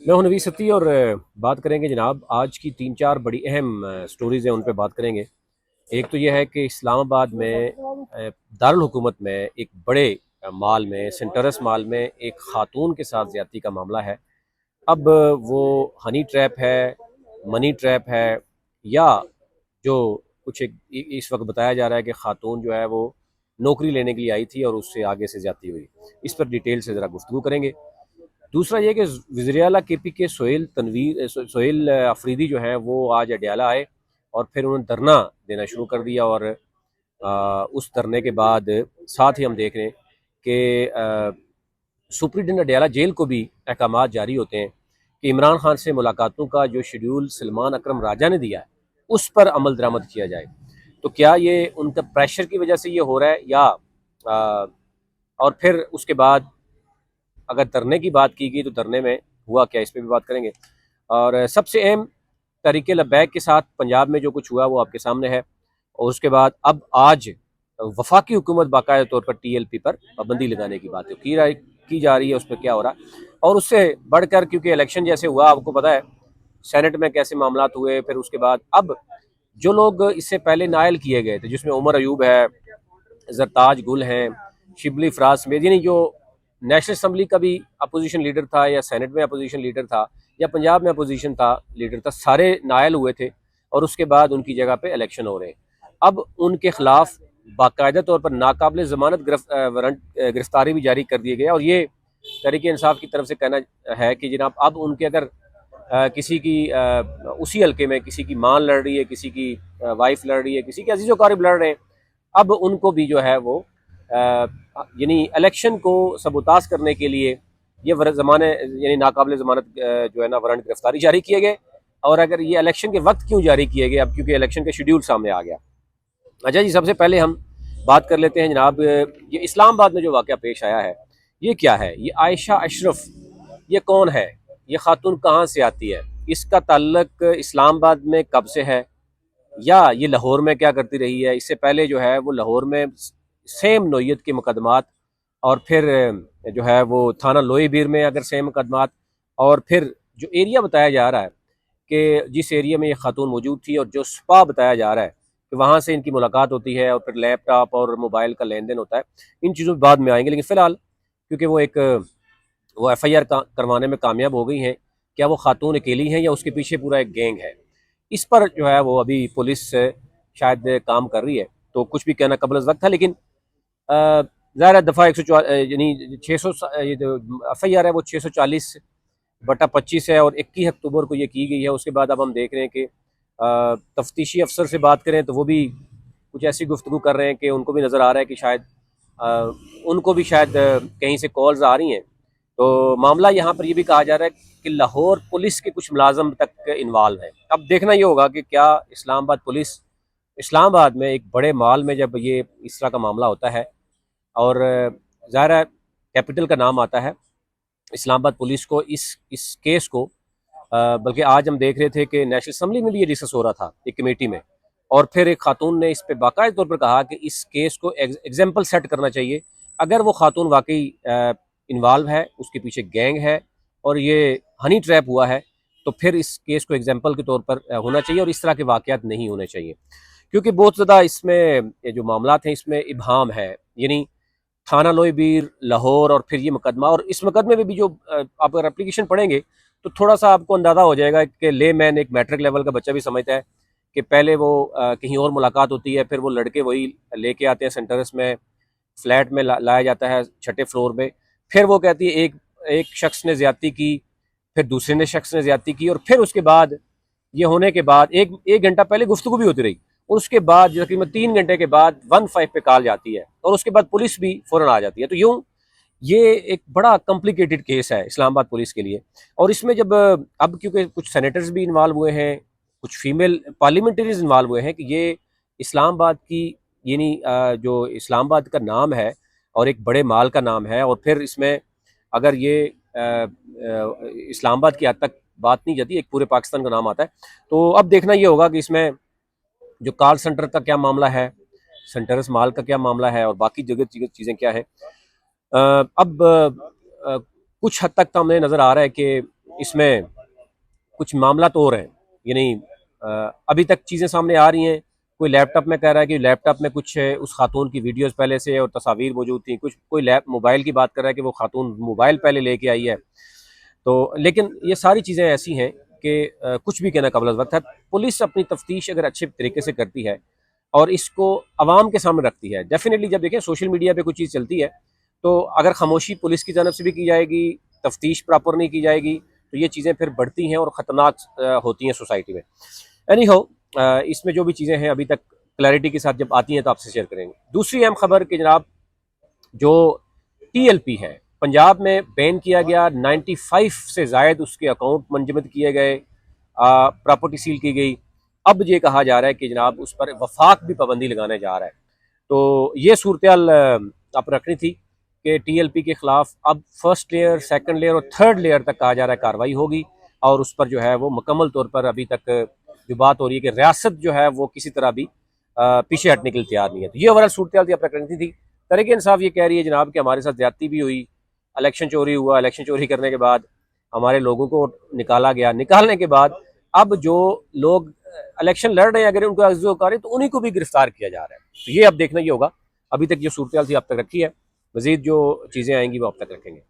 मैं हूं नवीस सत्ती और बात करेंगे जनाब आज की तीन चार बड़ी अहम स्टोरीज़ हैं, उन पे बात करेंगे। एक तो यह है कि इस्लामाबाद में दारुल हुकूमत में एक बड़े माल में सेंटरस माल में एक खातून के साथ ज़्यादती का मामला है। अब वो हनी ट्रैप है, मनी ट्रैप है, या जो कुछ इस वक्त बताया जा रहा है कि खातून जो है वो नौकरी लेने के लिए आई थी और उससे आगे से ज़्यादती हुई। इस पर डिटेल से ज़रा गुफ्तगू करेंगे। दूसरा ये कि वज़ीर आला के पी के सोहेल अफरीदी जो हैं वो आज अडयाला आए और फिर उन्होंने धरना देना शुरू कर दिया। और उस धरने के बाद साथ ही हम देख रहे हैं कि सुप्रीटेंडेंट अडयाला जेल को भी अहकाम जारी होते हैं कि इमरान खान से मुलाकातों का जो शेड्यूल सलमान अकरम राजा ने दिया है उस पर अमल दरामद किया जाए। तो क्या ये उनका प्रेशर की वजह से ये हो रहा है, या और फिर उसके बाद अगर धरने की बात की गई तो धरने में हुआ क्या, इस पर भी बात करेंगे। और सबसे अहम तरीके लबैक के साथ पंजाब में जो कुछ हुआ वो आपके सामने है। और उसके बाद अब आज वफाकी हुकूमत बाकायदा तौर पर TLP पर पाबंदी लगाने की बात की जा रही है, उस पर क्या हो रहा है। और उससे बढ़कर क्योंकि इलेक्शन जैसे हुआ, आपको पता है सेनेट में कैसे मामला हुए, फिर उसके बाद अब जो लोग इससे पहले नायल किए गए थे जिसमें उमर अयूब है, जरताज गुल हैं, शिबली फराज समेत, यानी जो नेशनल असम्बली का भी अपोजिशन लीडर था या सेनेट में अपोजिशन लीडर था या पंजाब में अपोजिशन था लीडर था, सारे नायल हुए थे और उसके बाद उनकी जगह पे इलेक्शन हो रहे हैं। अब उनके खिलाफ बाकायदा तौर पर नाकाबिल ज़मानत वारंट गिरफ्तारी भी जारी कर दी गई। और ये तहरीक इंसाफ की तरफ से कहना है कि जनाब अब उनके अगर किसी की उसी हल्के में किसी की मां लड़ रही है, किसी की वाइफ लड़ रही है, किसी के अजीज़ो क़रीब लड़ रहे हैं, अब उनको भी जो है वो यानी इलेक्शन को सबूताज करने के लिए ये ज़माने यानी नाकाबिल ज़मानत जो है ना वारंट गिरफ्तारी जारी किए गए। और अगर ये इलेक्शन के वक्त क्यों जारी किए गए, अब क्योंकि इलेक्शन का शेड्यूल सामने आ गया। अच्छा जी, सबसे पहले हम बात कर लेते हैं जनाब, ये इस्लामाबाद में जो वाक़या पेश आया है ये क्या है। ये आयशा अशरफ, ये कौन है, ये खातून कहाँ से आती है, इसका ताल्लुक इस्लामाबाद में कब से है, या ये लाहौर में क्या करती रही है। इससे पहले जो है वो लाहौर में सेम नोयत के मुकदमात, और फिर जो है वो थाना लोई बीर में अगर सेम मुकदमात, और फिर जो एरिया बताया जा रहा है कि जिस एरिया में ये खातून मौजूद थी और जो स्पा बताया जा रहा है कि वहाँ से इनकी मुलाकात होती है और फिर लैपटॉप और मोबाइल का लेन देन होता है। इन चीज़ों पर बाद में आएंगे, लेकिन फ़िलहाल क्योंकि वो FIR करवाने में कामयाब हो गई हैं, क्या वो खातून अकेली हैं या उसके पीछे पूरा एक गैंग है, इस पर जो है वो अभी पुलिस शायद काम कर रही है। तो कुछ भी कहना कबल वक्त था, लेकिन ज़ाहिर दफ़ा 104 यानी 600 ये जो FIR है वो 640/25 है और 21 अक्टूबर को ये की गई है। उसके बाद अब हम देख रहे हैं कि तफ्तीशी अफसर से बात करें तो वो भी कुछ ऐसी गुफ्तगू कर रहे हैं कि उनको भी नज़र आ रहा है कि शायद उनको भी शायद कहीं से कॉल्स आ रही हैं। तो मामला यहाँ पर ये भी कहा जा रहा है कि लाहौर पुलिस के कुछ मुलाजम तक इन्वॉल्व है। अब देखना ये होगा कि क्या इस्लामाबाद पुलिस इस्लामाबाद में एक बड़े माल में जब ये इस तरह का मामला होता है और ज़ाहिर है कैपिटल का नाम आता है इस्लामाबाद पुलिस को, इस केस को बल्कि आज हम देख रहे थे कि नेशनल असम्बली में भी ये डिस्कस हो रहा था एक कमेटी में, और फिर एक खातून ने इस पर बाकायदा तौर पर कहा कि इस केस को एग्जाम्पल सेट करना चाहिए। अगर वो खातून वाकई इन्वॉल्व है, उसके पीछे गैंग है और ये हनी ट्रैप हुआ है, तो फिर इस केस को एग्जाम्पल के तौर पर होना चाहिए और इस तरह के वाक़यात नहीं होने चाहिए। क्योंकि बहुत ज़्यादा इसमें ये जो मामला हैं इसमें इबहम है, यानी थाना लोई बीर लाहौर और फिर ये मुकदमा, और इस मुकदमे में भी जो आप अगर एप्लीकेशन पढ़ेंगे तो थोड़ा सा आपको अंदाज़ा हो जाएगा कि ले मैन एक मैट्रिक लेवल का बच्चा भी समझता है कि पहले वो कहीं और मुलाकात होती है, फिर वो लड़के वही लेके आते हैं सेंटर्स में, फ्लैट में लाया जाता है छठे फ्लोर में, फिर वो कहती है एक एक शख्स ने ज्यादती की, फिर दूसरे ने शख्स ने ज्यादती की, और फिर उसके बाद ये होने के बाद एक एक घंटा पहले गुफ्तगू भी होती रही, और उसके बाद तकरीबन 3 घंटे के बाद 15 पे कॉल जाती है और उसके बाद पुलिस भी फौरन आ जाती है। तो यूं ये एक बड़ा कॉम्प्लिकेटेड केस है इस्लामाबाद पुलिस के लिए। और इसमें जब अब क्योंकि कुछ सेनेटर्स भी इन्वॉल्व हुए हैं, कुछ फीमेल पार्लियामेंटरीज इन्वॉल्व हुए हैं कि ये इस्लामाबाद की यानी जो इस्लामाबाद का नाम है और एक बड़े माल का नाम है, और फिर इसमें अगर ये इस्लामाबाद की हद तक बात नहीं जाती, एक पूरे पाकिस्तान का नाम आता है। तो अब देखना ये होगा कि इसमें जो कॉल सेंटर का क्या मामला है, सेंटरस माल का क्या मामला है और बाकी जगह चीज़ें क्या है। अब कुछ हद तक तो हमें नज़र आ रहा है कि इसमें कुछ मामला तो और हैं, यानी अभी तक चीज़ें सामने आ रही हैं। कोई लैपटॉप में कह रहा है कि लैपटॉप में कुछ उस खातून की वीडियोस पहले से और तस्वीर मौजूद थी, कुछ कोई लैप मोबाइल की बात कर रहा है कि वो खातून मोबाइल पहले लेके आई है। तो लेकिन ये सारी चीज़ें ऐसी हैं कि कुछ भी कहना कबल वक्त है। पुलिस अपनी तफ्तीश अगर अच्छे तरीके से करती है और इसको आवाम के सामने रखती है, डेफिनेटली जब देखें सोशल मीडिया पे कोई चीज़ चलती है तो अगर खामोशी पुलिस की जानब से भी की जाएगी, तफ्तीश प्रॉपर नहीं की जाएगी, तो ये चीज़ें फिर बढ़ती हैं और ख़तरनाक होती हैं सोसाइटी में। एनी हाउ, इसमें जो भी चीज़ें हैं अभी तक क्लैरिटी के साथ जब आती हैं तो आपसे शेयर करेंगे। दूसरी अहम खबर कि जनाब जो टीएलपी है पंजाब में बैन किया गया, 95 से जायद उसके अकाउंट मुंजमद किए गए, प्रॉपर्टी सील की गई। अब ये कहा जा रहा है कि जनाब उस पर वफाक भी पाबंदी लगाने जा रहा है। तो ये सूरत आप रखनी थी कि टीएलपी के खिलाफ अब फर्स्ट लेयर, सेकंड लेयर और थर्ड लेयर तक कहा जा रहा है कार्रवाई होगी और उस पर जो है वो मुकम्मल तौर पर अभी तक जो बात हो रही है कि रियासत जो है वो किसी तरह भी पीछे हटने के लिए तैयार नहीं है। तो ये ओवरऑल सूरत थी, आप रखनी थी। तहरीक इंसाफ ये कह रही है जनाब कि हमारे साथ ज्यादती भी हुई, इलेक्शन चोरी हुआ, इलेक्शन चोरी करने के बाद हमारे लोगों को निकाला गया, निकालने के बाद अब जो लोग इलेक्शन लड़ रहे हैं अगर उनको अज़्ज़ोकारी तो उन्हीं को भी गिरफ्तार किया जा रहा है। तो ये अब देखना ही होगा। अभी तक जो सूरत थी अब तक रखी है, मज़ीद जो चीज़ें आएंगी वो अब तक रखेंगे।